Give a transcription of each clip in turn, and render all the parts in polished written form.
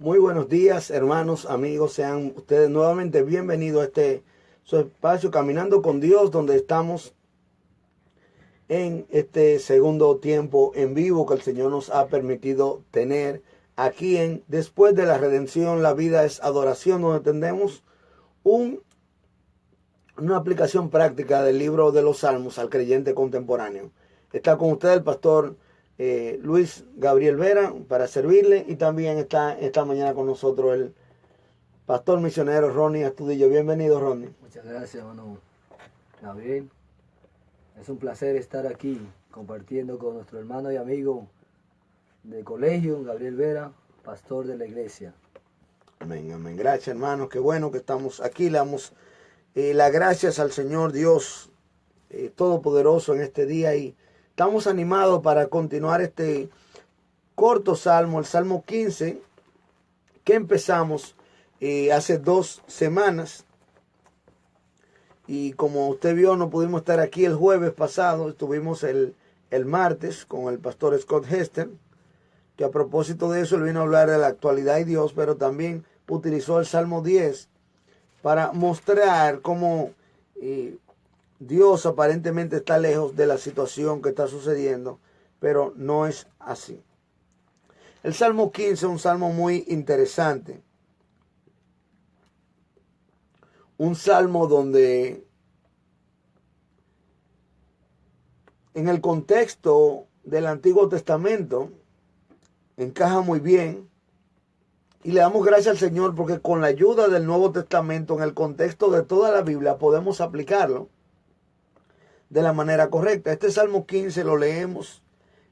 Muy buenos días, hermanos, amigos. Sean ustedes nuevamente bienvenidos a su espacio Caminando con Dios, donde estamos en este segundo tiempo en vivo que el Señor nos ha permitido tener aquí en Después de la Redención, la vida es adoración, donde tenemos un, una aplicación práctica del libro de los Salmos al creyente contemporáneo. Está con usted el pastor Luis Gabriel Vera para servirle, y también está esta mañana con nosotros el pastor misionero Ronnie Astudillo. Bienvenido, Ronnie. Muchas gracias, hermano Gabriel. Es un placer estar aquí compartiendo con nuestro hermano y amigo de colegio, Gabriel Vera, pastor de la iglesia. Amén, amén. Gracias, hermanos. Qué bueno que estamos aquí. Le damos las gracias al Señor Dios Todopoderoso en este día, y estamos animados para continuar este corto salmo, el Salmo 15, que empezamos hace 2 semanas. Y como usted vio, no pudimos estar aquí el jueves pasado. Estuvimos el martes con el pastor Scott Hester, que a propósito de eso él vino a hablar de la actualidad y Dios, pero también utilizó el Salmo 10 para mostrar cómo Dios aparentemente está lejos de la situación que está sucediendo, pero no es así. El Salmo 15 es un salmo muy interesante. Un salmo donde en el contexto del Antiguo Testamento encaja muy bien, y le damos gracias al Señor porque con la ayuda del Nuevo Testamento, en el contexto de toda la Biblia, podemos aplicarlo de la manera correcta. Este Salmo 15 lo leemos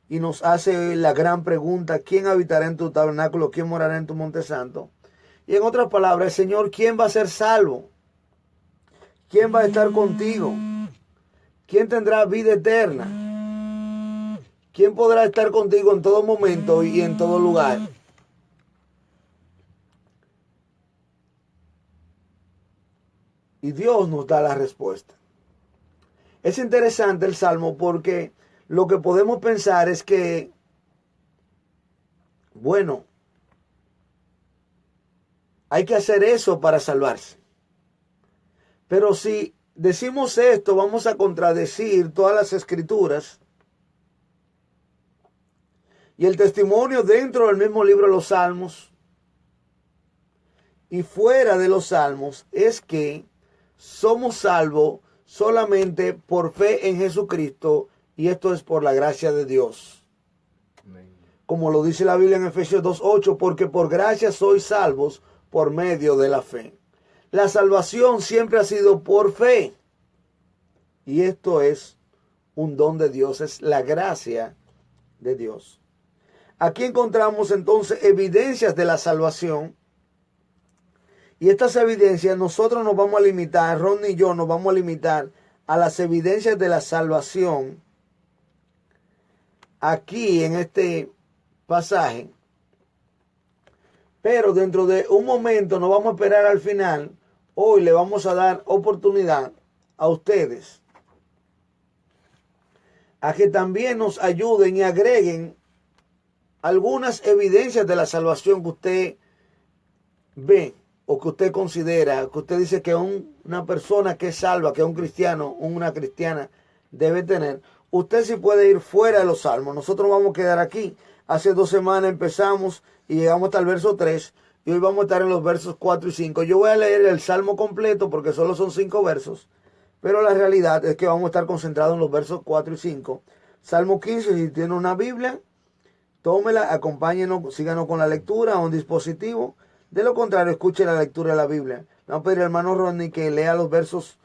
y nos hace la gran pregunta: ¿quién habitará en tu tabernáculo? ¿Quién morará en tu monte santo? Y en otras palabras, Señor, ¿quién va a ser salvo? ¿Quién va a estar contigo? ¿Quién tendrá vida eterna? ¿Quién podrá estar contigo en todo momento y en todo lugar? Y Dios nos da la respuesta. Es interesante el Salmo porque lo que podemos pensar es que, bueno, hay que hacer eso para salvarse. Pero si decimos esto, vamos a contradecir todas las escrituras y el testimonio dentro del mismo libro de los Salmos y fuera de los Salmos es que somos salvos solamente por fe en Jesucristo, y esto es por la gracia de Dios. Amén. Como lo dice la Biblia en Efesios 2:8, porque por gracia sois salvos por medio de la fe. La salvación siempre ha sido por fe, y esto es un don de Dios, es la gracia de Dios. Aquí encontramos entonces evidencias de la salvación, y estas evidencias nosotros nos vamos a limitar, Ron y yo nos vamos a limitar a las evidencias de la salvación aquí en este pasaje. Pero dentro de un momento nos vamos a esperar al final. Hoy le vamos a dar oportunidad a ustedes a que también nos ayuden y agreguen algunas evidencias de la salvación que usted ve o que usted considera, que usted dice que una persona que es salva, que un cristiano, una cristiana debe tener. Usted sí puede ir fuera de los salmos. Nosotros vamos a quedar aquí. Hace 2 semanas empezamos y llegamos hasta el verso 3, y hoy vamos a estar en los versos 4 y 5. Yo voy a leer el salmo completo porque solo son 5 versos, pero la realidad es que vamos a estar concentrados en los versos 4 y 5. Salmo 15, si tiene una Biblia, tómela, acompáñenos, síganos con la lectura a un dispositivo. De lo contrario, escuche la lectura de la Biblia. Vamos a pedir al hermano Rodney que lea los versos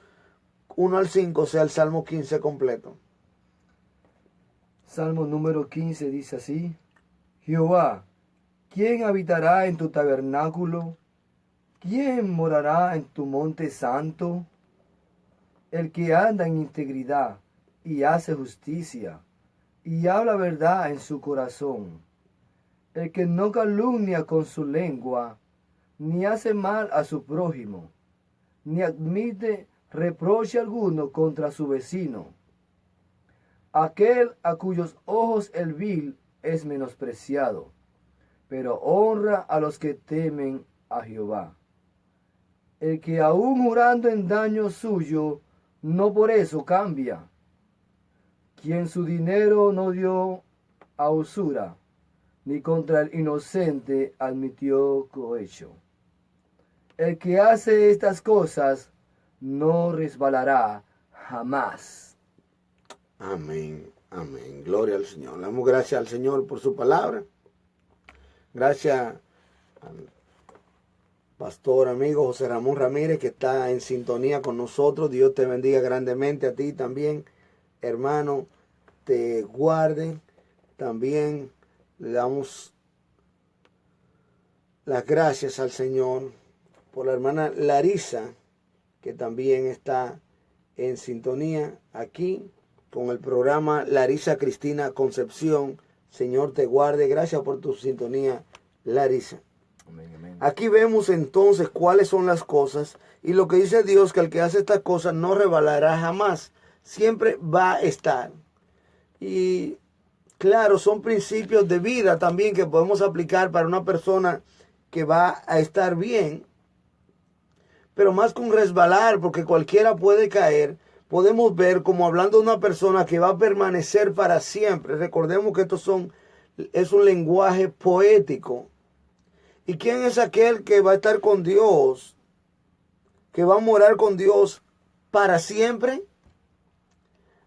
1 al 5, o sea, el Salmo 15 completo. Salmo número 15 dice así: Jehová, ¿quién habitará en tu tabernáculo? ¿Quién morará en tu monte santo? El que anda en integridad y hace justicia, y habla verdad en su corazón. El que no calumnia con su lengua, ni hace mal a su prójimo, ni admite reproche alguno contra su vecino. Aquel a cuyos ojos el vil es menospreciado, pero honra a los que temen a Jehová. El que aún jurando en daño suyo, no por eso cambia. Quien su dinero no dio a usura, ni contra el inocente admitió cohecho. El que hace estas cosas no resbalará jamás. Amén, amén. Gloria al Señor. Le damos gracias al Señor por su palabra. Gracias al pastor amigo José Ramón Ramírez, que está en sintonía con nosotros. Dios te bendiga grandemente, a ti también, hermano, te guarde. También le damos las gracias al Señor por la hermana Larisa, que también está en sintonía aquí con el programa Larisa Cristina Concepción. Señor te guarde. Gracias por tu sintonía, Larisa. Amén, amén. Aquí vemos entonces cuáles son las cosas y lo que dice Dios, que el que hace estas cosas no resbalará jamás, siempre va a estar. Y claro, son principios de vida también que podemos aplicar para una persona que va a estar bien, pero más que un resbalar, porque cualquiera puede caer, podemos ver como hablando de una persona que va a permanecer para siempre. Recordemos que es un lenguaje poético. ¿Y quién es aquel que va a estar con Dios, que va a morar con Dios para siempre?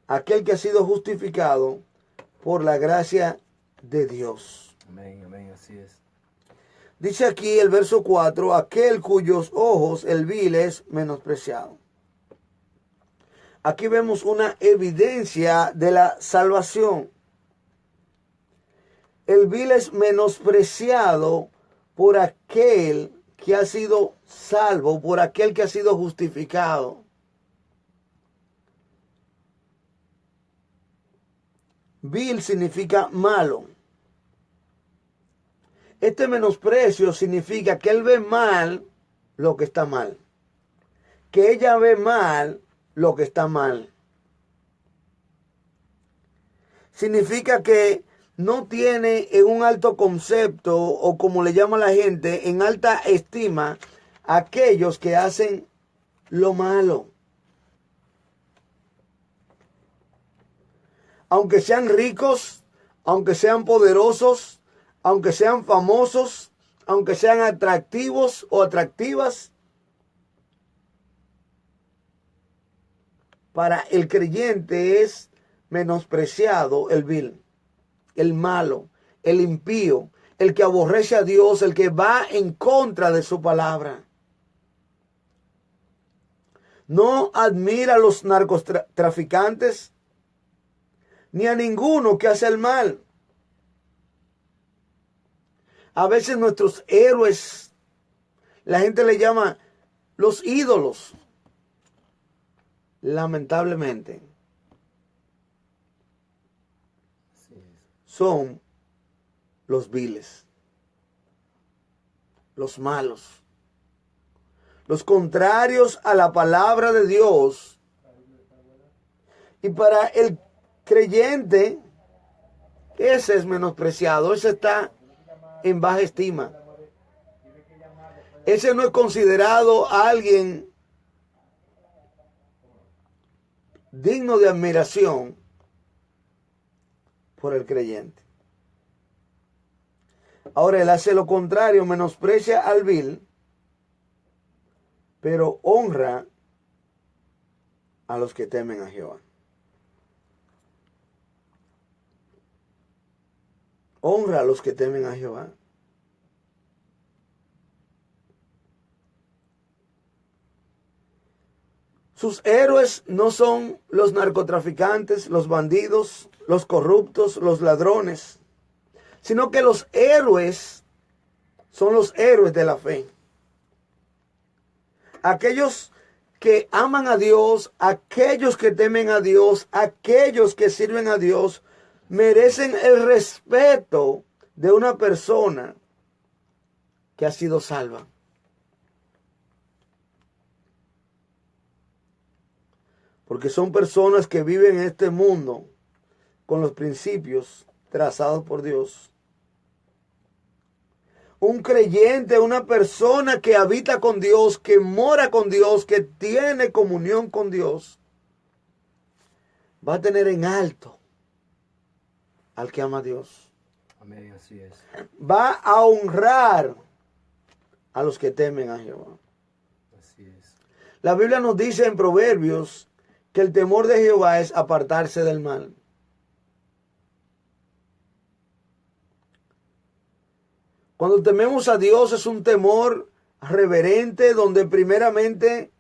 Aquel que ha sido justificado por la gracia de Dios. Amén, amén, así es. Dice aquí el verso 4, aquel cuyos ojos el vil es menospreciado. Aquí vemos una evidencia de la salvación. El vil es menospreciado por aquel que ha sido salvo, por aquel que ha sido justificado. Vil significa malo. Este menosprecio significa que él ve mal lo que está mal. Que ella ve mal lo que está mal. Significa que no tiene en un alto concepto, o como le llama la gente, en alta estima, a aquellos que hacen lo malo. Aunque sean ricos, aunque sean poderosos, aunque sean famosos, aunque sean atractivos o atractivas, para el creyente es menospreciado el vil, el malo, el impío, el que aborrece a Dios, el que va en contra de su palabra. No admira a los narcotraficantes ni a ninguno que hace el mal. A veces nuestros héroes, la gente le llama los ídolos. Lamentablemente, son los viles, los malos, los contrarios a la palabra de Dios. Y para el creyente, ese es menospreciado, ese está en baja estima. Ese no es considerado alguien digno de admiración por el creyente. Ahora él hace lo contrario, menosprecia al vil, pero honra a los que temen a Jehová. Honra a los que temen a Jehová. Sus héroes no son los narcotraficantes, los bandidos, los corruptos, los ladrones, sino que los héroes son los héroes de la fe. Aquellos que aman a Dios, aquellos que temen a Dios, aquellos que sirven a Dios, merecen el respeto de una persona que ha sido salva. Porque son personas que viven en este mundo con los principios trazados por Dios. Un creyente, una persona que habita con Dios, que mora con Dios, que tiene comunión con Dios, va a tener en alto al que ama a Dios. Amén, así es. Va a honrar a los que temen a Jehová. Así es. La Biblia nos dice en Proverbios que el temor de Jehová es apartarse del mal. Cuando tememos a Dios es un temor reverente donde primeramente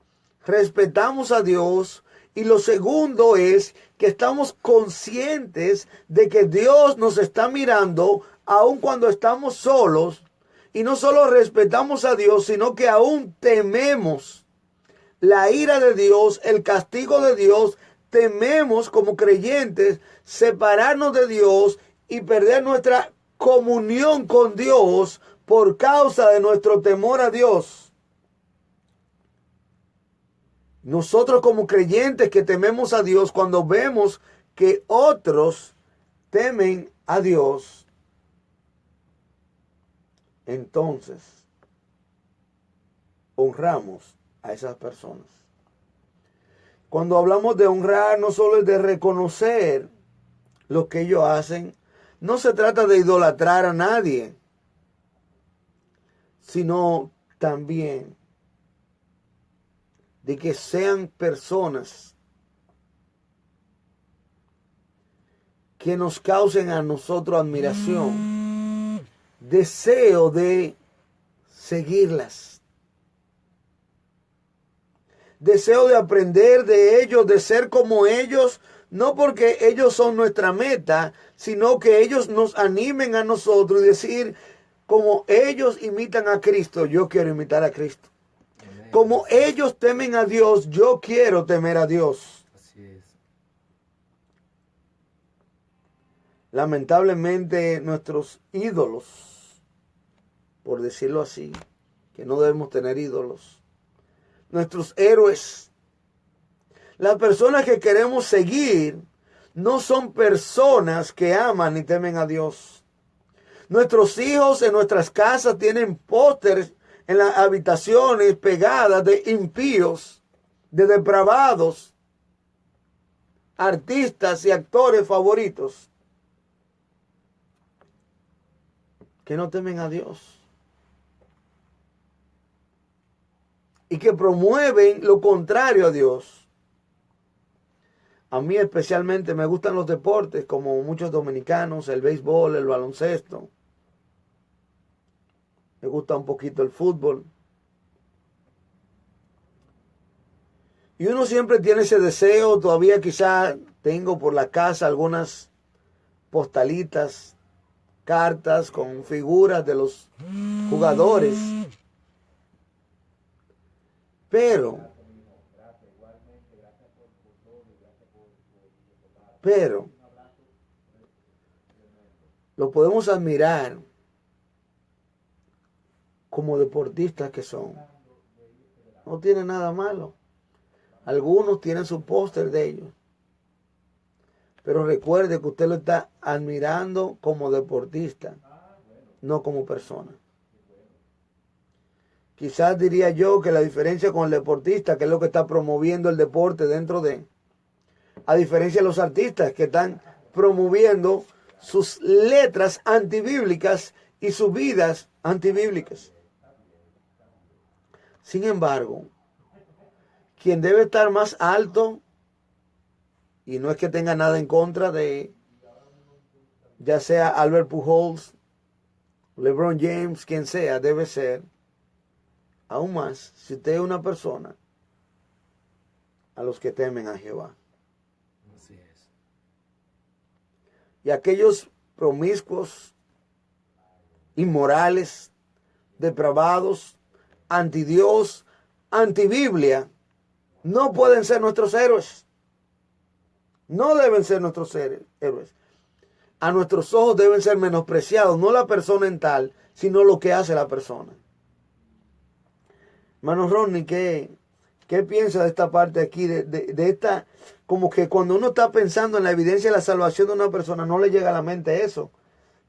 respetamos a Dios y lo segundo es que estamos conscientes de que Dios nos está mirando aun cuando estamos solos y no solo respetamos a Dios sino que aún tememos la ira de Dios, el castigo de Dios. Tememos como creyentes separarnos de Dios y perder nuestra comunión con Dios por causa de nuestro temor a Dios. Nosotros como creyentes que tememos a Dios, cuando vemos que otros temen a Dios, entonces honramos a esas personas. Cuando hablamos de honrar, no solo es de reconocer lo que ellos hacen, no se trata de idolatrar a nadie, sino también de que sean personas que nos causen a nosotros admiración, deseo de seguirlas, deseo de aprender de ellos, de ser como ellos, no porque ellos son nuestra meta, sino que ellos nos animen a nosotros y decir, como ellos imitan a Cristo, yo quiero imitar a Cristo. Amén. Como ellos temen a Dios, yo quiero temer a Dios. Así es. Lamentablemente nuestros ídolos, por decirlo así, que no debemos tener ídolos, nuestros héroes, las personas que queremos seguir, no son personas que aman ni temen a Dios. Nuestros hijos en nuestras casas tienen pósters en las habitaciones pegadas de impíos, de depravados, artistas y actores favoritos que no temen a Dios y que promueven lo contrario a Dios. A mí especialmente me gustan los deportes, como muchos dominicanos, el béisbol, el baloncesto. Me gusta un poquito el fútbol. Y uno siempre tiene ese deseo, todavía quizá tengo por la casa algunas postalitas, cartas con figuras de los jugadores. Pero lo podemos admirar como deportistas que son. No tiene nada malo. Algunos tienen su póster de ellos. Pero recuerde que usted lo está admirando como deportista, no como persona. Quizás diría yo que la diferencia con el deportista, que es lo que está promoviendo el deporte dentro de, a diferencia de los artistas que están promoviendo sus letras antibíblicas y sus vidas antibíblicas. Sin embargo, quien debe estar más alto, y no es que tenga nada en contra de, ya sea Albert Pujols, LeBron James, quien sea, debe ser, aún más, si usted es una persona, a los que temen a Jehová. Así es. Y aquellos promiscuos, inmorales, depravados, antidios, antibiblia, no pueden ser nuestros héroes. No deben ser nuestros héroes. A nuestros ojos deben ser menospreciados, no la persona en tal, sino lo que hace la persona. Hermano Ronnie, ¿qué piensa de esta parte aquí? De esta, como que cuando uno está pensando en la evidencia de la salvación de una persona, no le llega a la mente eso,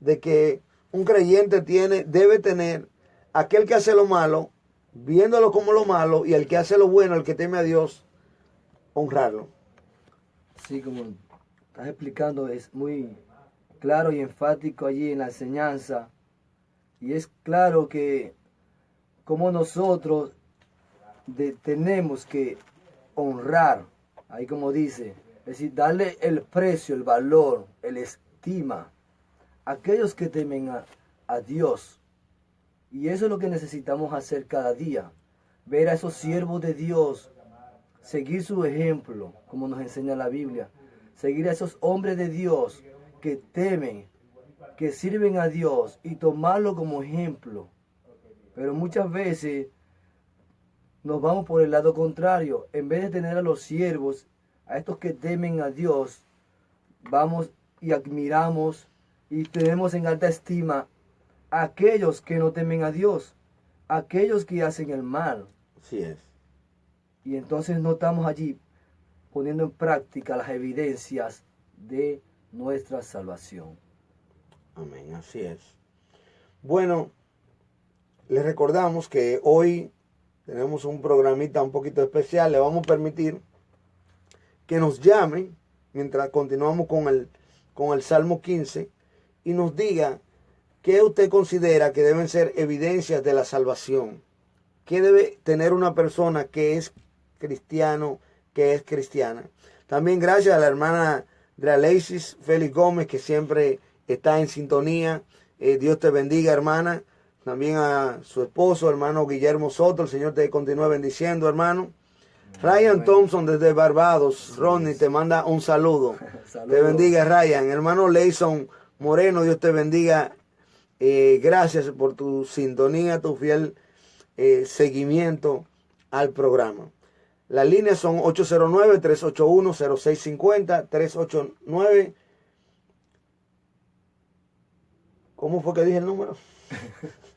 de que un creyente debe tener aquel que hace lo malo, viéndolo como lo malo, y el que hace lo bueno, el que teme a Dios, honrarlo. Sí, como estás explicando, es muy claro y enfático allí en la enseñanza. Y es claro que como nosotros tenemos que honrar, ahí como dice, es decir, darle el precio, el valor, el estima a aquellos que temen a Dios. Y eso es lo que necesitamos hacer cada día, ver a esos siervos de Dios, seguir su ejemplo, como nos enseña la Biblia, seguir a esos hombres de Dios que temen, que sirven a Dios y tomarlo como ejemplo. Pero muchas veces nos vamos por el lado contrario. En vez de tener a los siervos, a estos que temen a Dios, vamos y admiramos y tenemos en alta estima a aquellos que no temen a Dios, a aquellos que hacen el mal. Así es. Y entonces no estamos allí poniendo en práctica las evidencias de nuestra salvación. Amén, así es. Bueno, les recordamos que hoy tenemos un programita un poquito especial. Le vamos a permitir que nos llamen mientras continuamos con el Salmo 15 y nos diga qué usted considera que deben ser evidencias de la salvación. ¿Qué debe tener una persona que es cristiano, que es cristiana? También gracias a la hermana Draleisis Félix Gómez, que siempre está en sintonía. Dios te bendiga, hermana. También a su esposo, hermano Guillermo Soto. El Señor te continúe bendiciendo, hermano. Ryan Thompson desde Barbados. Ronnie te manda un saludo. Te bendiga, Ryan. Hermano Leison Moreno, Dios te bendiga. Gracias por tu sintonía, tu fiel seguimiento al programa. Las líneas son 809-381-0650, 389. ¿Cómo fue que dije el número?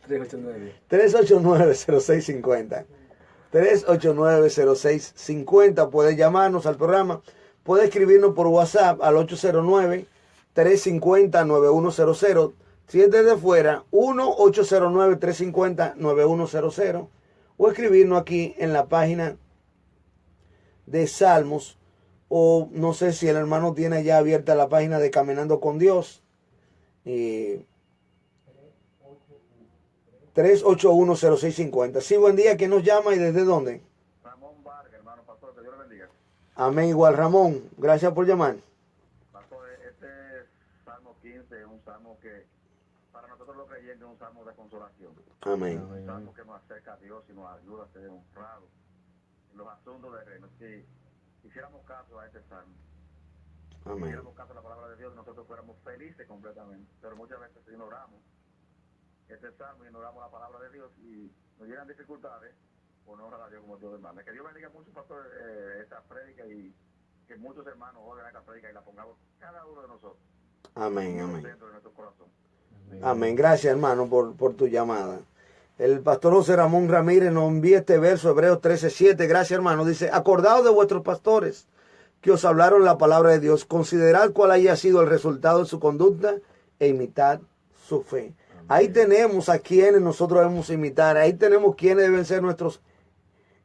389-0650. 389-0650. Puede llamarnos al programa. Puede escribirnos por WhatsApp al 809-350-9100. Si es desde fuera, 1-809-350-9100. O escribirnos aquí en la página de Salmos. O no sé si el hermano tiene ya abierta la página de Caminando con Dios. 381-0650. Sí, buen día. ¿Quién nos llama y desde dónde? Ramón Vargas, hermano pastor, que Dios le bendiga. Amén. Igual, Ramón. Gracias por llamar. Pastor, este Salmo 15 es un salmo que para nosotros los creyentes es un salmo de consolación. Amén. Un salmo que nos acerca a Dios y nos ayuda a ser honrados en los asuntos del reino. Si hiciéramos caso a este salmo, Amén. hiciéramos caso a la palabra de Dios, nosotros fuéramos felices completamente. Pero muchas veces ignoramos este salmo, ignoramos la palabra de Dios y nos llegan dificultades por no orar a Dios como Dios demanda. Que Dios bendiga mucho, pastor, esta prédica y que muchos hermanos oigan esta prédica y la pongamos cada uno de nosotros. Amén, amén. Dentro de nuestro corazón. Amén. Gracias, hermano, por tu llamada. El pastor José Ramón Ramírez nos envía este verso, Hebreos 13:7. Gracias, hermano. Dice, acordaos de vuestros pastores que os hablaron la palabra de Dios. Considerad cuál haya sido el resultado de su conducta e imitad su fe. Amén. Ahí tenemos a quienes nosotros debemos imitar. Ahí tenemos quienes deben ser nuestros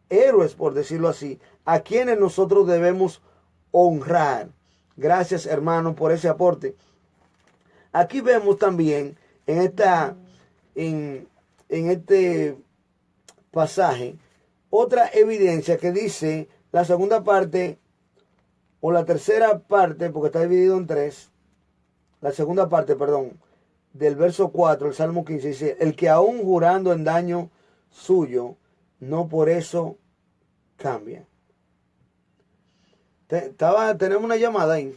héroes, por decirlo así. A quienes nosotros debemos honrar. Gracias, hermano, por ese aporte. Aquí vemos también en este pasaje otra evidencia que dice la segunda parte o la tercera parte, porque está dividido en tres, la segunda parte, perdón, del verso 4, el Salmo 15, dice, el que aún jurando en daño suyo, no por eso cambia. Tenemos una llamada ahí.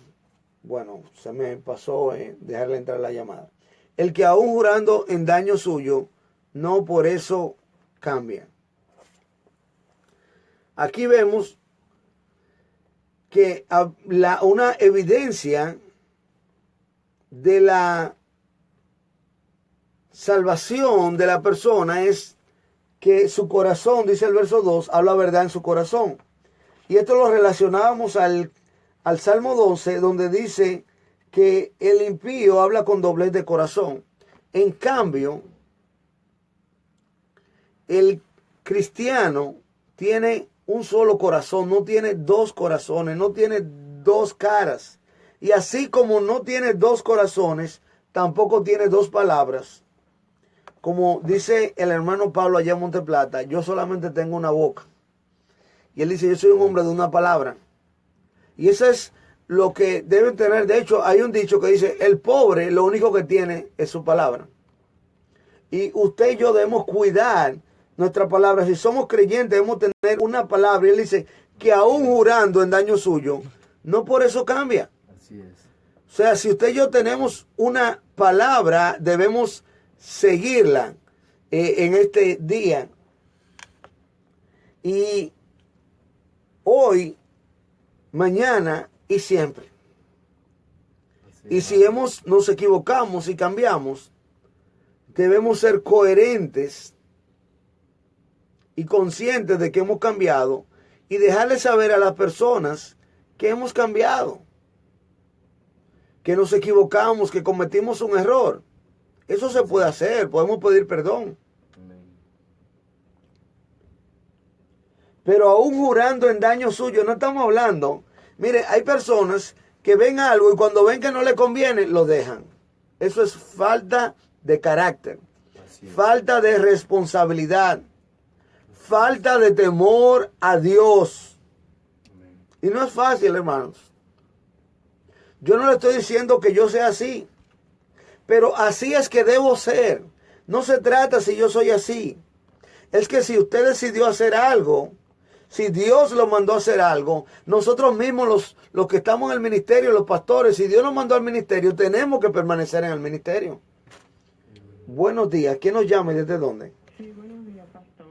Bueno, se me pasó dejarle entrar la llamada. El que aún jurando en daño suyo, no por eso cambia. Aquí vemos que una evidencia de la salvación de la persona es que su corazón, dice el verso 2, habla verdad en su corazón. Y esto lo relacionábamos al Salmo 12, donde dice que el impío habla con doblez de corazón. En cambio, el cristiano tiene un solo corazón, no tiene dos corazones, no tiene dos caras. Y así como no tiene dos corazones, tampoco tiene dos palabras. Como dice el hermano Pablo allá en Monteplata, yo solamente tengo una boca. Y él dice, yo soy un hombre de una palabra. Y eso es lo que deben tener. De hecho, hay un dicho que dice, el pobre lo único que tiene es su palabra. Y usted y yo debemos cuidar nuestra palabra. Si somos creyentes, debemos tener una palabra. Y él dice que aún jurando en daño suyo, no por eso cambia. Así es. O sea, si usted y yo tenemos una palabra, debemos seguirla en este día. Y hoy, mañana y siempre. Y si nos equivocamos y cambiamos, debemos ser coherentes y conscientes de que hemos cambiado y dejarle saber a las personas que hemos cambiado, que nos equivocamos, que cometimos un error. Eso se puede hacer, podemos pedir perdón. Pero aún jurando en daño suyo, no estamos hablando. Mire, hay personas que ven algo y cuando ven que no le conviene, lo dejan. Eso es falta de carácter, falta de responsabilidad, falta de temor a Dios. Y no es fácil, hermanos. Yo no le estoy diciendo que yo sea así, pero así es que debo ser. No se trata si yo soy así. Es que si usted decidió hacer algo, si Dios lo mandó a hacer algo, nosotros mismos los que estamos en el ministerio, los pastores, si Dios nos mandó al ministerio, tenemos que permanecer en el ministerio. Buenos días. ¿Quién nos llama y desde dónde? Sí, buenos días, pastor.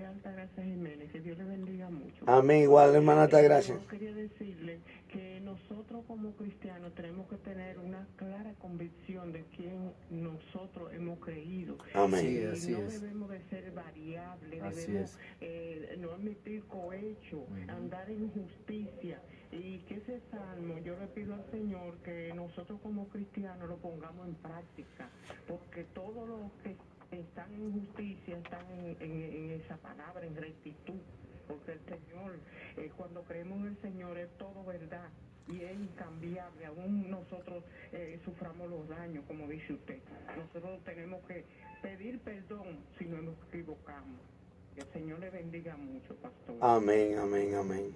Altagracia Jiménez. Que Dios le bendiga mucho. Amén. Igual, hermana Altagracia. Yo quería decirle que nosotros como cristianos tenemos que tener una clara convicción de quién nosotros hemos creído. Amén. Sí, así no es. debemos de ser variables, Así debemos no admitir cohecho, andar en justicia. Y que ese salmo, yo le pido al Señor que nosotros como cristianos lo pongamos en práctica, porque todos los que están en justicia están en esa palabra, en rectitud, porque el Señor, cuando creemos en el Señor es todo verdad y es incambiable, aún nosotros suframos los daños, como dice usted. Nosotros tenemos que pedir perdón si nos equivocamos. Que el Señor le bendiga mucho, pastor. Amén, amén, amén.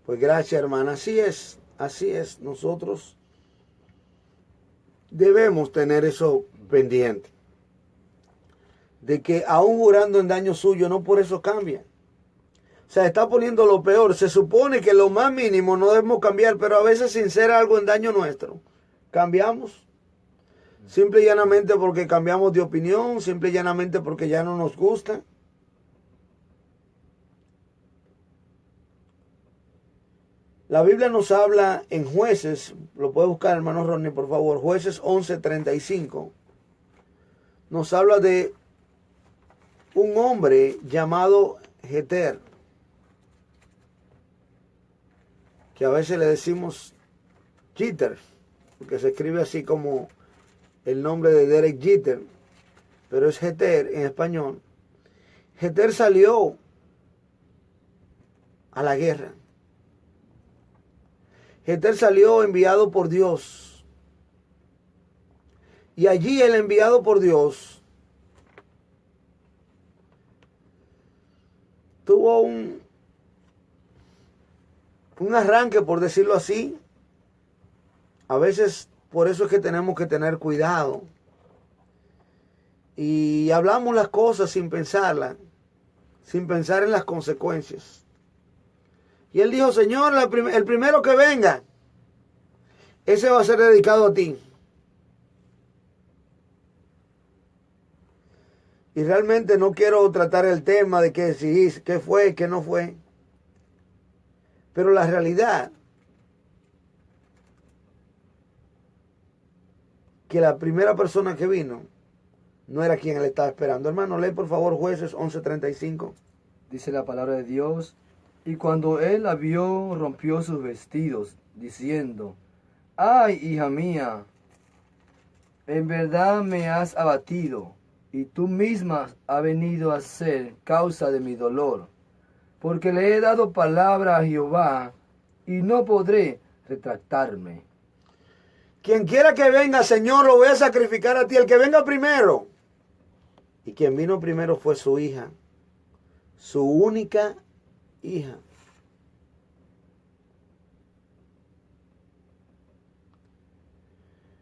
Pues gracias, hermana. Así es, así es. Nosotros debemos tener eso pendiente. De que aún jurando en daño suyo, no por eso cambia. O sea, está poniendo lo peor. Se supone que lo más mínimo no debemos cambiar, pero a veces sin ser algo en daño nuestro, cambiamos. Simple y llanamente porque cambiamos de opinión, simple y llanamente porque ya no nos gusta. La Biblia nos habla en Jueces, lo puede buscar hermano Ronnie, por favor, Jueces 11:35. Nos habla de un hombre llamado Jeter, que a veces le decimos Jeter, porque se escribe así como el nombre de Derek Jeter, pero es Jeter en español. Jeter salió a la guerra. Jeter salió enviado por Dios. Y allí el enviado por Dios tuvo un arranque, por decirlo así. A veces por eso es que tenemos que tener cuidado. Y hablamos las cosas sin pensarlas, sin pensar en las consecuencias. Y él dijo, Señor, el primero que venga, ese va a ser dedicado a ti. Y realmente no quiero tratar el tema de que sí, qué fue, qué no fue. Pero la realidad, que la primera persona que vino no era quien él estaba esperando. Hermano, lee por favor Jueces 11:35. Dice la palabra de Dios. Y cuando él la vio, rompió sus vestidos, diciendo, ¡ay, hija mía! En verdad me has abatido, y tú misma has venido a ser causa de mi dolor, porque le he dado palabra a Jehová, y no podré retractarme. Quien quiera que venga, Señor, lo voy a sacrificar a ti. El que venga primero. Y quien vino primero fue su hija, su única hija.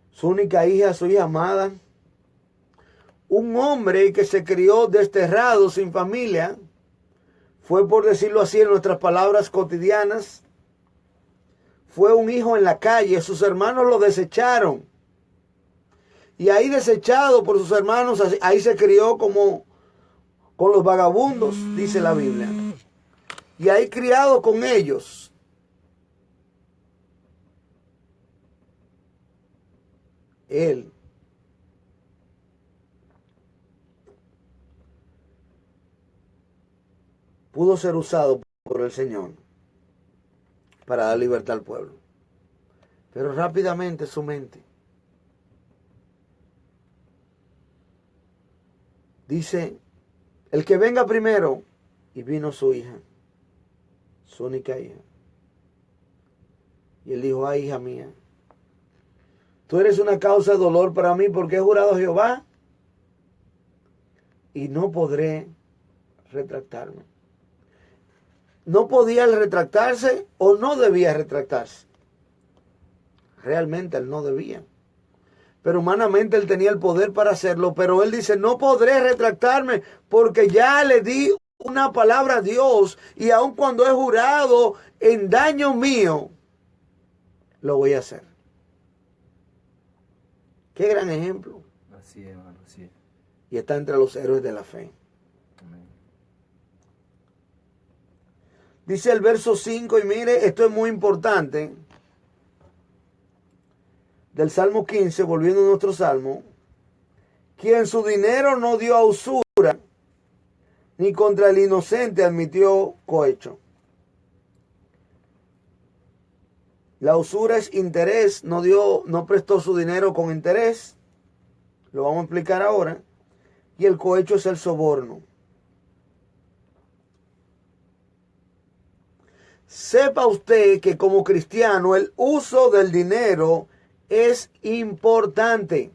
Su única hija, su hija amada. Un hombre que se crió desterrado, sin familia. Fue, por decirlo así, en nuestras palabras cotidianas. Fue un hijo en la calle. Sus hermanos lo desecharon. Y ahí desechado por sus hermanos, ahí se crió como con los vagabundos, dice la Biblia. Y ahí criado con ellos. Él pudo ser usado por el Señor para dar libertad al pueblo. Pero rápidamente su mente dice, el que venga primero, y vino su hija, su única hija. Y él dijo, ay, hija mía, tú eres una causa de dolor para mí porque he jurado a Jehová y no podré retractarme. No podía él retractarse o no debía retractarse. Realmente él no debía. Pero humanamente él tenía el poder para hacerlo. Pero él dice, no podré retractarme porque ya le di una palabra a Dios. Y aun cuando he jurado en daño mío, lo voy a hacer. Qué gran ejemplo. Así es, hermano, así es. Y está entre los héroes de la fe. Amén. Dice el verso 5, y mire, esto es muy importante. Del Salmo 15, volviendo a nuestro Salmo. Quien su dinero no dio a usura, ni contra el inocente admitió cohecho. La usura es interés, no prestó su dinero con interés. Lo vamos a explicar ahora. Y el cohecho es el soborno. Sepa usted que como cristiano el uso del dinero es importante.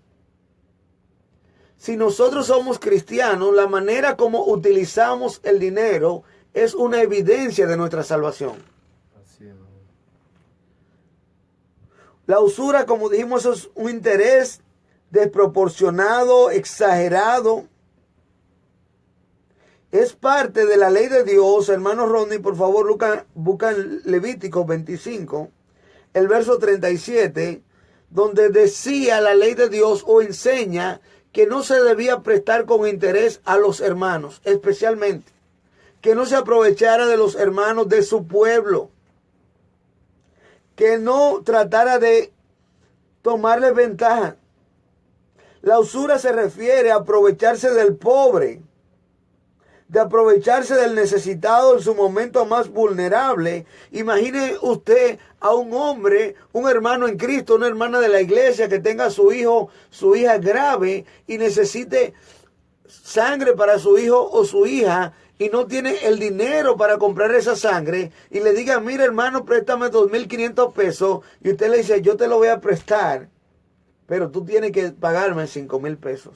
Si nosotros somos cristianos, la manera como utilizamos el dinero es una evidencia de nuestra salvación. Así es, hermano. La usura, como dijimos, es un interés desproporcionado, exagerado. Es parte de la ley de Dios. Hermano Rodney, por favor, busca en Levítico 25, el verso 37, donde decía la ley de Dios o enseña que no se debía prestar con interés a los hermanos, especialmente. Que no se aprovechara de los hermanos de su pueblo. Que no tratara de tomarle ventaja. La usura se refiere a aprovecharse del pobre, de aprovecharse del necesitado en su momento más vulnerable. Imagine usted a un hombre, un hermano en Cristo, una hermana de la iglesia que tenga a su hijo, su hija grave y necesite sangre para su hijo o su hija y no tiene el dinero para comprar esa sangre y le diga, mira hermano, préstame 2,500 pesos y usted le dice, yo te lo voy a prestar, pero tú tienes que pagarme 5,000 pesos.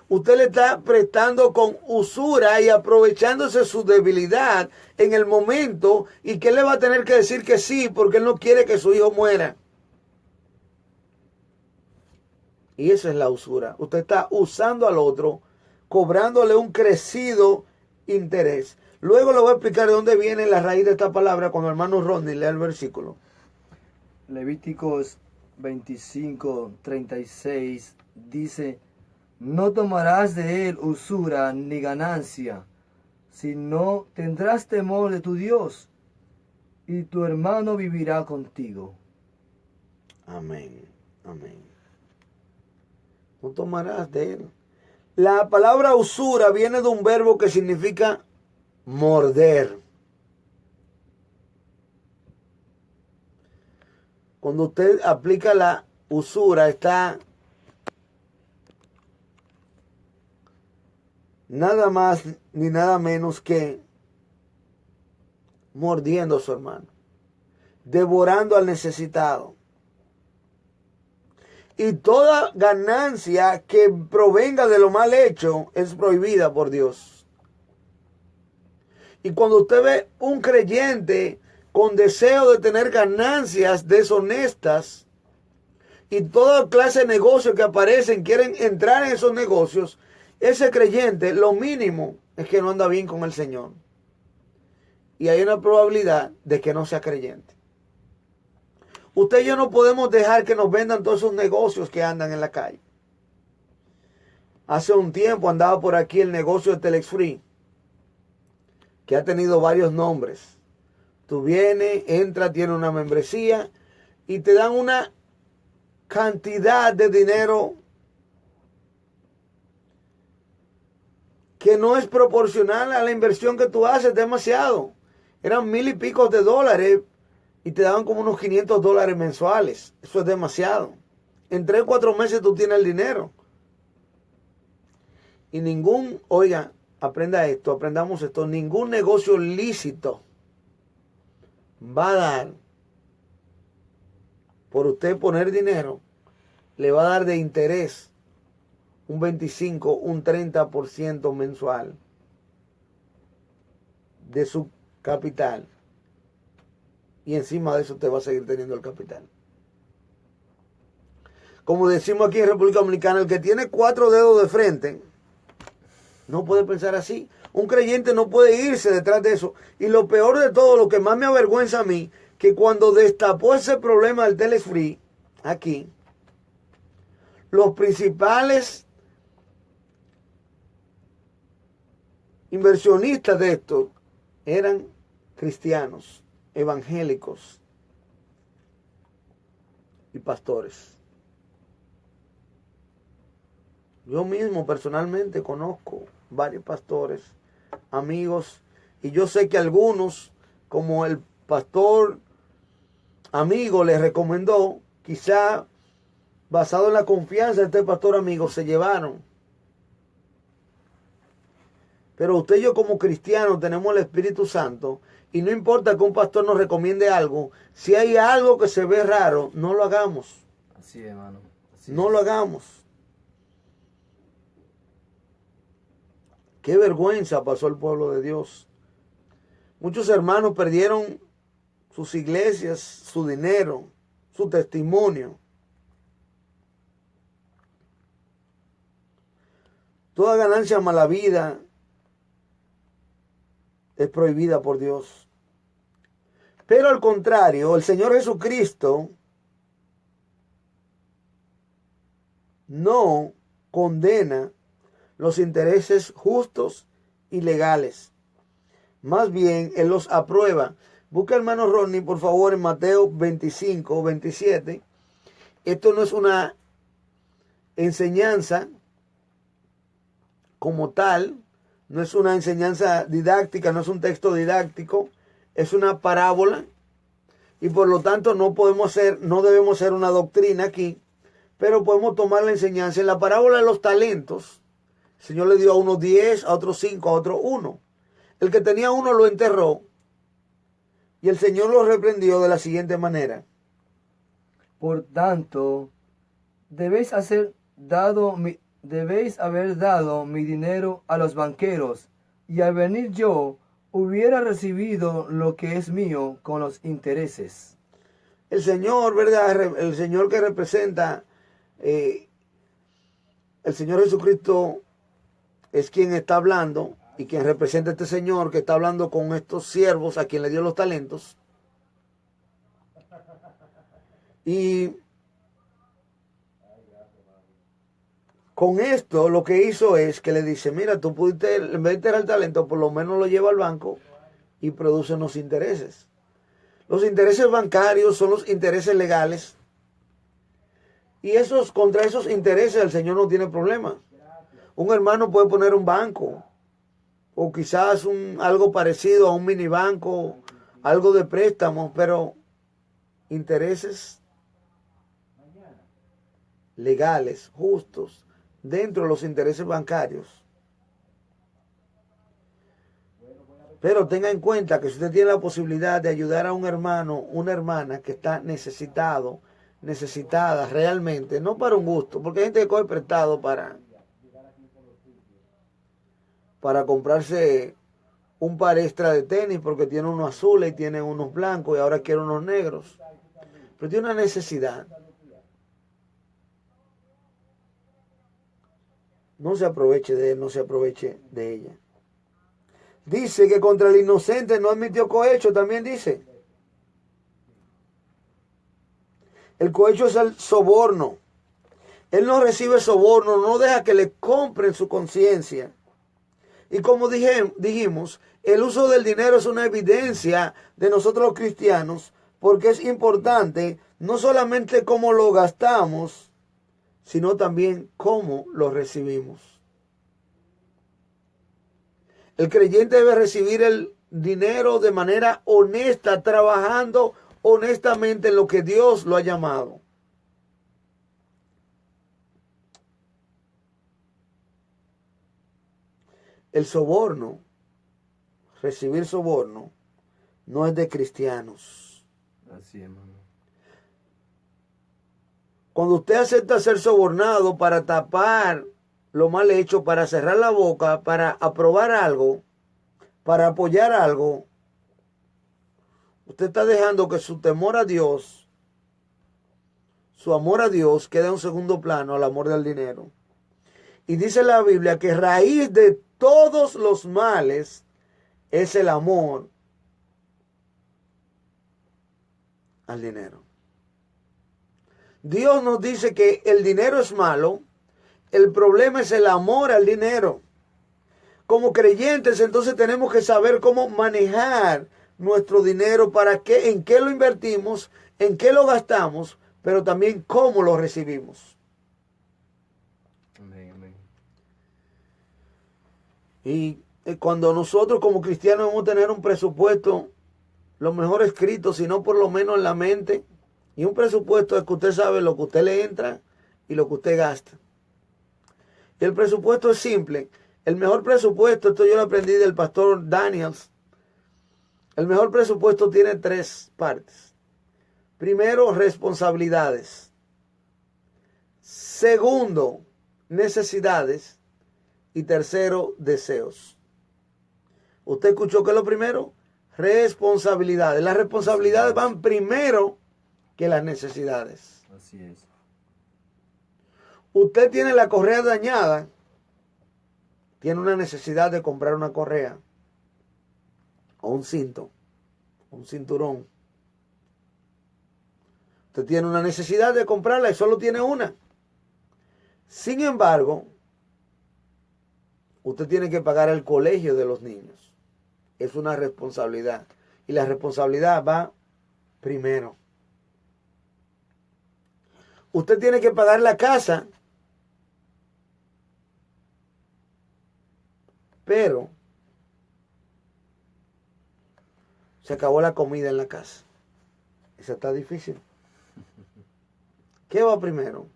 Usted le está prestando con usura y aprovechándose su debilidad en el momento y que él le va a tener que decir que sí porque él no quiere que su hijo muera. Y esa es la usura. Usted está usando al otro, cobrándole un crecido interés. Luego le voy a explicar de dónde viene la raíz de esta palabra cuando el hermano Rodney lea el versículo. Levíticos 25:36 dice, no tomarás de él usura ni ganancia, sino tendrás temor de tu Dios, y tu hermano vivirá contigo. Amén, amén. No tomarás de él. La palabra usura viene de un verbo que significa morder. Cuando usted aplica la usura está nada más ni nada menos que mordiendo a su hermano, devorando al necesitado. Y toda ganancia que provenga de lo mal hecho es prohibida por Dios. Y cuando usted ve un creyente con deseo de tener ganancias deshonestas y toda clase de negocios que aparecen quieren entrar en esos negocios, ese creyente lo mínimo es que no anda bien con el Señor. Y hay una probabilidad de que no sea creyente. Usted y yo no podemos dejar que nos vendan todos esos negocios que andan en la calle. Hace un tiempo andaba por aquí el negocio de Telex Free, que ha tenido varios nombres. Tú vienes, entras, tienes una membresía y te dan una cantidad de dinero que no es proporcional a la inversión que tú haces, demasiado. Eran $1000 y pico de dólares y te daban como unos $500 mensuales. Eso es demasiado. En 3 o 4 meses tú tienes el dinero. Y oiga, aprendamos esto, ningún negocio lícito va a dar, por usted poner dinero, le va a dar de interés un 25, un 30% mensual de su capital. Y encima de eso usted va a seguir teniendo el capital. Como decimos aquí en República Dominicana, el que tiene 4 dedos de frente no puede pensar así. Un creyente no puede irse detrás de eso. Y lo peor de todo, lo que más me avergüenza a mí, que cuando destapó ese problema del Telex Free, aquí, los principales inversionistas de esto eran cristianos, evangélicos y pastores. Yo mismo personalmente conozco varios pastores, amigos, y yo sé que algunos, como el pastor amigo les recomendó, quizá basado en la confianza de este pastor amigo, se llevaron. Pero usted y yo como cristianos tenemos el Espíritu Santo y no importa que un pastor nos recomiende algo, si hay algo que se ve raro, no lo hagamos. Así es, hermano. No lo hagamos. Qué vergüenza pasó el pueblo de Dios. Muchos hermanos perdieron sus iglesias, su dinero, su testimonio. Toda ganancia mala vida es prohibida por Dios. Pero al contrario, el Señor Jesucristo no condena los intereses justos y legales. Más bien, Él los aprueba. Busca, hermano Rodney, por favor, en Mateo 25, 27. Esto no es una enseñanza como tal, no es una enseñanza didáctica, no es un texto didáctico, es una parábola. Y por lo tanto no debemos hacer una doctrina aquí, pero podemos tomar la enseñanza. En la parábola de los talentos, el Señor le dio a unos 10, a otros 5, a otros 1. El que tenía 1 lo enterró y el Señor lo reprendió de la siguiente manera. Por tanto, debéis haber dado mi dinero a los banqueros, y al venir yo hubiera recibido lo que es mío con los intereses. El Señor, ¿verdad? El Señor que representa, el Señor Jesucristo es quien está hablando y quien representa a este Señor que está hablando con estos siervos a quien le dio los talentos. Y con esto lo que hizo es que le dice, mira, tú pudiste, en vez de tener el talento, por lo menos lo lleva al banco y produce unos intereses. Los intereses bancarios son los intereses legales. Y contra esos intereses el Señor no tiene problema. Un hermano puede poner un banco, o quizás algo parecido a un mini banco, algo de préstamos, pero intereses legales, justos, dentro de los intereses bancarios. Pero tenga en cuenta que si usted tiene la posibilidad de ayudar a un hermano, una hermana que está necesitado, necesitada realmente, no para un gusto, porque hay gente que coge prestado para comprarse un par extra de tenis porque tiene unos azules y tiene unos blancos y ahora quiere unos negros. Pero tiene una necesidad. No se aproveche de él, no se aproveche de ella. Dice que contra el inocente no admitió cohecho, también dice. El cohecho es el soborno. Él no recibe soborno, no deja que le compren su conciencia. Y como dijimos, el uso del dinero es una evidencia de nosotros los cristianos, porque es importante no solamente cómo lo gastamos, sino también cómo lo recibimos. El creyente debe recibir el dinero de manera honesta, trabajando honestamente en lo que Dios lo ha llamado. El soborno, recibir soborno, no es de cristianos. Así es, hermano. Cuando usted acepta ser sobornado para tapar lo mal hecho, para cerrar la boca, para aprobar algo, para apoyar algo, usted está dejando que su temor a Dios, su amor a Dios, quede en segundo plano al amor del dinero. Y dice la Biblia que raíz de todos los males es el amor al dinero. Dios nos dice que el dinero es malo, el problema es el amor al dinero. Como creyentes, entonces tenemos que saber cómo manejar nuestro dinero, en qué lo invertimos, en qué lo gastamos, pero también cómo lo recibimos. Amén, amén. Y cuando nosotros como cristianos vamos a tener un presupuesto, lo mejor escrito, si no por lo menos en la mente, y un presupuesto es que usted sabe lo que usted le entra y lo que usted gasta. Y el presupuesto es simple. El mejor presupuesto, esto yo lo aprendí del pastor Daniels, el mejor presupuesto tiene 3 partes. Primero, responsabilidades. Segundo, necesidades. Y tercero, deseos. ¿Usted escuchó qué es lo primero? Responsabilidades. Las responsabilidades van primero que las necesidades. Así es. Usted tiene la correa dañada, tiene una necesidad de comprar una correa o un cinto, un cinturón. Usted tiene una necesidad de comprarla y solo tiene una. Sin embargo, usted tiene que pagar el colegio de los niños. Es una responsabilidad. Y la responsabilidad va primero. Usted tiene que pagar la casa. Pero se acabó la comida en la casa. Eso está difícil. ¿Qué va primero?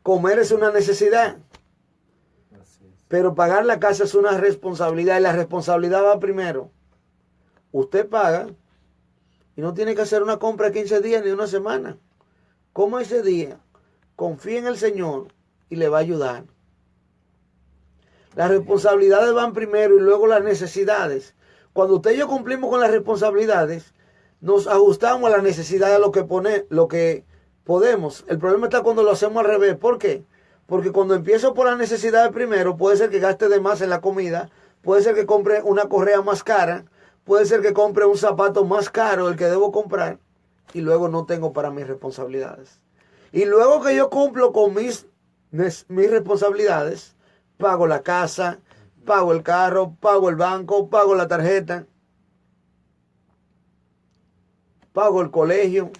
Comer es una necesidad. Pero pagar la casa es una responsabilidad y la responsabilidad va primero. Usted paga y no tiene que hacer una compra de 15 días ni una semana. Como ese día, confía en el Señor y le va a ayudar. Las responsabilidades van primero y luego las necesidades. Cuando usted y yo cumplimos con las responsabilidades, nos ajustamos a las necesidades de lo que podemos. El problema está cuando lo hacemos al revés. ¿Por qué? Porque cuando empiezo por las necesidades primero, puede ser que gaste de más en la comida, puede ser que compre una correa más cara, puede ser que compre un zapato más caro del que debo comprar y luego no tengo para mis responsabilidades. Y luego que yo cumplo con mis responsabilidades, pago la casa, pago el carro, pago el banco, pago la tarjeta, pago el colegio,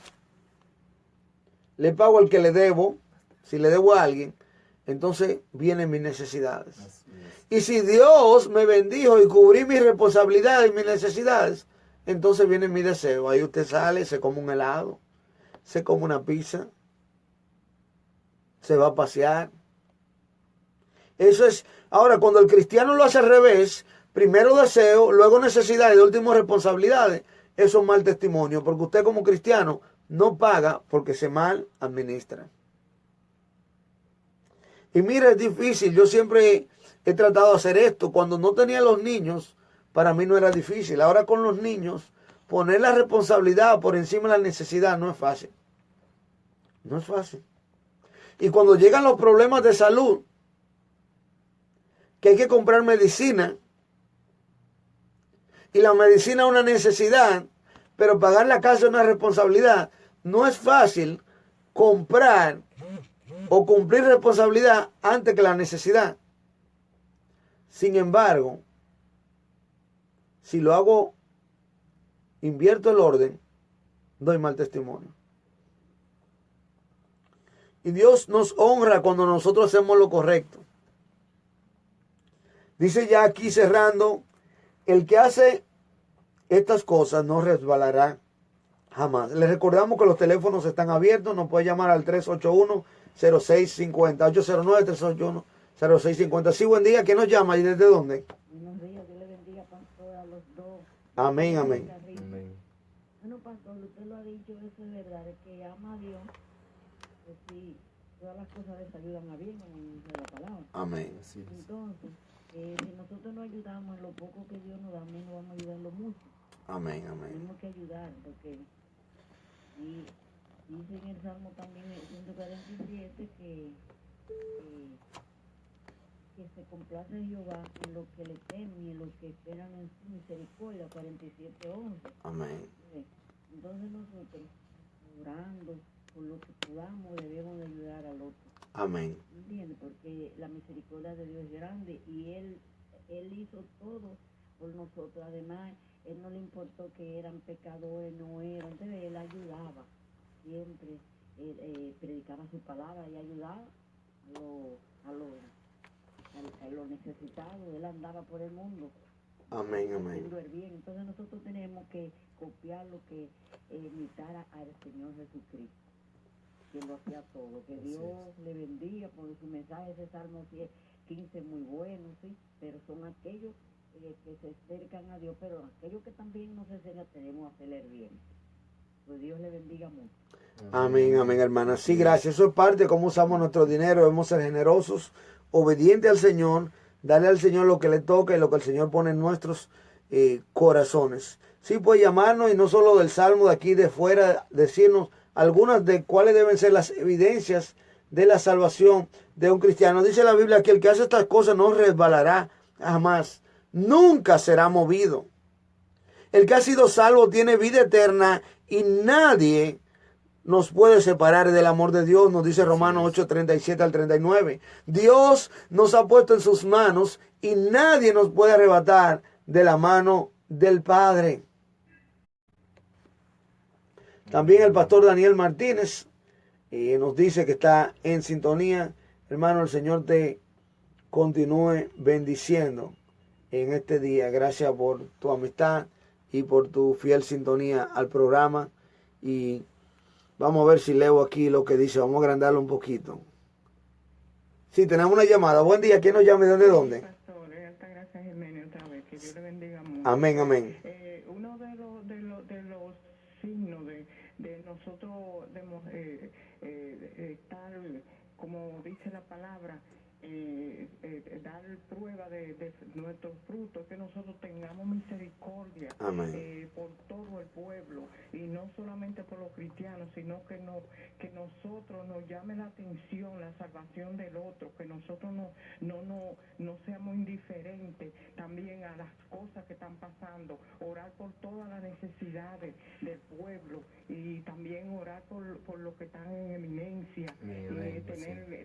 le pago al que le debo, si le debo a alguien, entonces vienen mis necesidades. Y si Dios me bendijo y cubrí mis responsabilidades y mis necesidades, entonces viene mi deseo. Ahí usted sale, se come un helado, se come una pizza, se va a pasear. Eso es, ahora cuando el cristiano lo hace al revés, primero deseo, luego necesidad y de último responsabilidades, eso es mal testimonio, porque usted como cristiano no paga porque se mal administra. Y mira, es difícil, yo siempre he tratado de hacer esto, cuando no tenía los niños, para mí no era difícil, ahora con los niños, poner la responsabilidad por encima de la necesidad no es fácil, no es fácil. Y cuando llegan los problemas de salud, que hay que comprar medicina, y la medicina es una necesidad, pero pagar la casa es una responsabilidad, no es fácil comprar o cumplir responsabilidad antes que la necesidad. Sin embargo, si lo hago, invierto el orden, doy mal testimonio. Y Dios nos honra cuando nosotros hacemos lo correcto. Dice ya aquí cerrando, el que hace estas cosas no resbalará jamás. Les recordamos que los teléfonos están abiertos, nos puede llamar al 381-0650, 809-381-0650. Sí, buen día, ¿quién nos llama y desde dónde? Buenos días, Dios le bendiga, pastor, a los dos. Amén, amén. Amén. Bueno, pastor, usted lo ha dicho, eso es verdad, el que ama a Dios, pues sí, todas las cosas les ayudan a bien, como dice la palabra. Amén. Así es. Entonces, si nosotros no ayudamos en lo poco que Dios nos da, menos vamos a ayudar en lo mucho. Amén, amén. Tenemos que ayudar, porque y dice en el Salmo también, el 147, que se complace Jehová en lo que le temen y en lo que esperan en su misericordia, 47:11. Amén. Entonces nosotros, orando por lo que podamos, debemos de ayudar al otro. Amén. ¿Entiendes? Porque la misericordia de Dios es grande y Él hizo todo por nosotros. Además, Él no le importó que eran pecadores, no eran. Entonces Él ayudaba siempre, predicaba su palabra y ayudaba a los necesitados. Él andaba por el mundo Amén, amén. haciendo el bien. Entonces nosotros tenemos que copiar lo que imitar al Señor Jesucristo, que lo hacía todo. Que Dios le bendiga por su mensaje. Ese Salmo 15 muy bueno, sí, pero son aquellos que se acercan a Dios, pero aquellos que también no se acercan, tenemos que hacer el bien. Pues Dios le bendiga mucho. Amén, amén, hermana. Sí, gracias. Eso es parte de cómo usamos nuestro dinero. Debemos ser generosos, obedientes al Señor, darle al Señor lo que le toca y lo que el Señor pone en nuestros corazones. Sí, puede llamarnos y no solo del Salmo de aquí de fuera, decirnos algunas de cuáles deben ser las evidencias de la salvación de un cristiano. Dice la Biblia que el que hace estas cosas no resbalará jamás, nunca será movido. El que ha sido salvo tiene vida eterna y nadie nos puede separar del amor de Dios, nos dice Romanos 8:37 al 39. Dios nos ha puesto en sus manos y nadie nos puede arrebatar de la mano del Padre. También el pastor Daniel Martínez nos dice que está en sintonía. Hermano, el Señor te continúe bendiciendo en este día. Gracias por tu amistad y por tu fiel sintonía al programa. Y vamos a ver si leo aquí lo que dice. Vamos a agrandarlo un poquito. Sí, tenemos una llamada. Buen día. ¿Quién nos llama y desde dónde? Pastor, alta gracia Jiménez otra vez, que Dios le bendiga mucho. Amén, amén. Uno de los signos de nosotros debemos estar, como dice la palabra, dar prueba de nuestros frutos, que nosotros tengamos misericordia Amén. por todo el pueblo y no solamente por los cristianos, sino que nosotros nos llame la atención la salvación del otro, que nosotros no seamos indiferentes también a las cosas que están pasando, orar por todas las necesidades del pueblo y también orar por los que están en eminencia,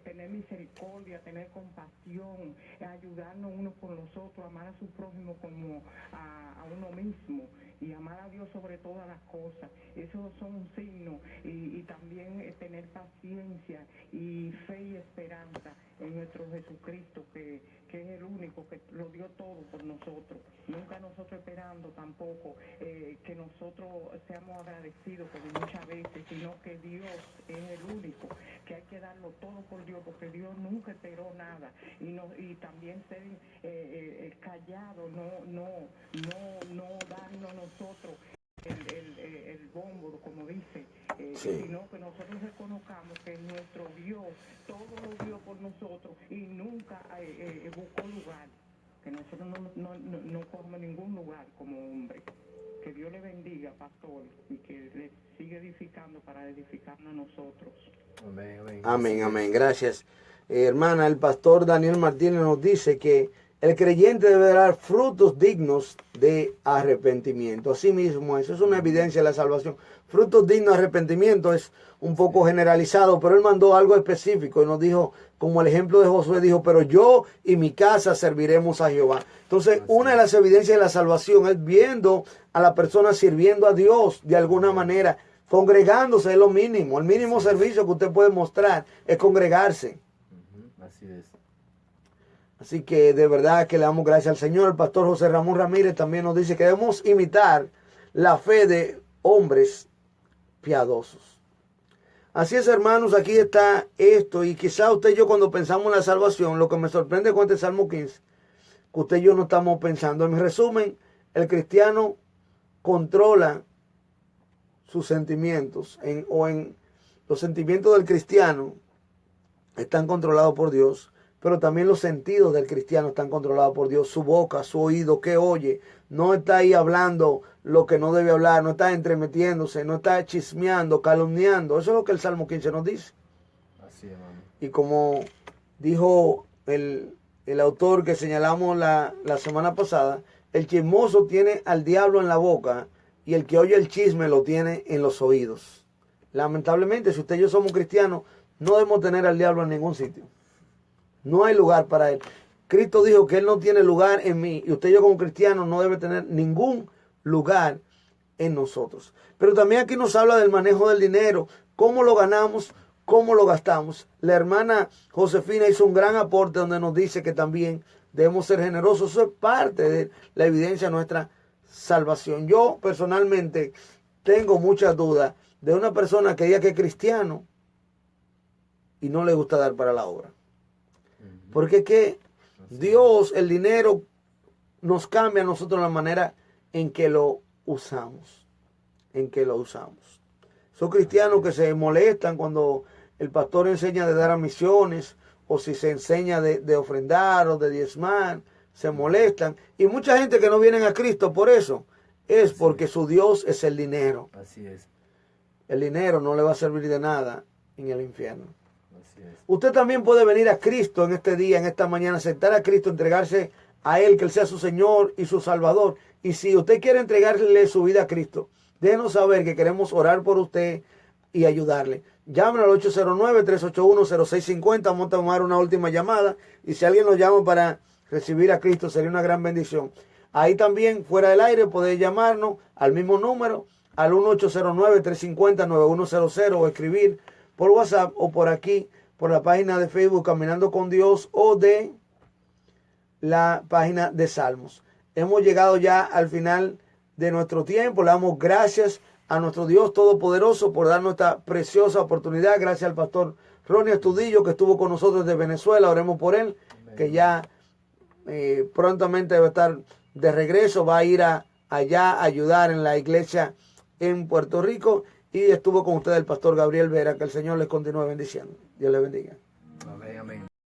tener misericordia, tener compasión, ayudarnos unos con los otros, amar a su prójimo como a uno mismo y amar a Dios sobre todas las cosas. Esos son signos y también tener paciencia y fe y esperanza en nuestro Jesucristo, que es el único que lo dio todo por nosotros. Nunca nosotros esperando tampoco que nosotros nosotros seamos agradecidos como muchas veces, sino que Dios es el único, que hay que darlo todo por Dios, porque Dios nunca esperó nada, y también ser callado, no darnos nosotros el bombo, como dice, Sí. sino que nosotros reconozcamos que nuestro Dios todo lo dio por nosotros y nunca buscó lugar, que nosotros no cogemos ningún lugar como hombre. Que Dios le bendiga, pastor, y que le siga edificando para edificarnos a nosotros. Amén, amén. Amén, amén. Gracias. Hermana, el pastor Daniel Martínez nos dice que el creyente debe dar frutos dignos de arrepentimiento. Asimismo, eso es una evidencia de la salvación. Frutos dignos de arrepentimiento es un poco generalizado, pero él mandó algo específico y nos dijo, como el ejemplo de Josué, dijo, pero yo y mi casa serviremos a Jehová. Entonces, una de las evidencias de la salvación es viendo a la persona sirviendo a Dios de alguna manera, congregándose es lo mínimo. El mínimo servicio que usted puede mostrar es congregarse. Así es. Así que de verdad que le damos gracias al Señor. El pastor José Ramón Ramírez también nos dice que debemos imitar la fe de hombres piadosos. Así es, hermanos, aquí está esto. Y quizá usted y yo, cuando pensamos en la salvación, lo que me sorprende con este Salmo 15, que usted y yo no estamos pensando. En resumen, el cristiano controla sus sentimientos, en los sentimientos del cristiano están controlados por Dios, pero también los sentidos del cristiano están controlados por Dios. Su boca, su oído, que oye, no está ahí hablando lo que no debe hablar, no está entremetiéndose, no está chismeando, calumniando. Eso es lo que el Salmo 15 nos dice. Así es, hermano. Y como dijo el autor que señalamos la semana pasada, el chismoso tiene al diablo en la boca y el que oye el chisme lo tiene en los oídos. Lamentablemente, si usted y yo somos cristianos, no debemos tener al diablo en ningún sitio. No hay lugar para él. Cristo dijo que él no tiene lugar en mí, y usted y yo como cristianos no debe tener ningún lugar en nosotros. Pero también aquí nos habla del manejo del dinero, cómo lo ganamos, cómo lo gastamos. La hermana Josefina hizo un gran aporte donde nos dice que también debemos ser generosos. Eso es parte de la evidencia de nuestra salvación. Yo personalmente tengo muchas dudas de una persona que diga que es cristiano y no le gusta dar para la obra. Porque es que Dios, el dinero, nos cambia a nosotros la manera en que lo usamos. Son cristianos que se molestan cuando el pastor enseña de dar a misiones, o si se enseña de ofrendar o de diezmar, se molestan. Y mucha gente que no vienen a Cristo por eso, es porque su Dios es el dinero. Así es. El dinero no le va a servir de nada en el infierno. Así es. Usted también puede venir a Cristo en este día, en esta mañana, aceptar a Cristo, entregarse a Él, que Él sea su Señor y su Salvador. Y si usted quiere entregarle su vida a Cristo, déjenos saber que queremos orar por usted y ayudarle. Llámenos al 809-381-0650. Vamos a tomar una última llamada. Y si alguien nos llama para recibir a Cristo, sería una gran bendición. Ahí también, fuera del aire, puede llamarnos al mismo número, al 1-809-350-9100, o escribir por WhatsApp o por aquí, por la página de Facebook Caminando con Dios, o de la página de Salmos. Hemos llegado ya al final de nuestro tiempo. Le damos gracias a nuestro Dios Todopoderoso por darnos esta preciosa oportunidad. Gracias al pastor Ronnie Astudillo, que estuvo con nosotros de Venezuela. Oremos por él, que ya prontamente va a estar de regreso. Va a ir allá a ayudar en la iglesia en Puerto Rico. Y estuvo con ustedes el pastor Gabriel Vera. Que el Señor les continúe bendiciendo. Dios les bendiga. Amén, amén.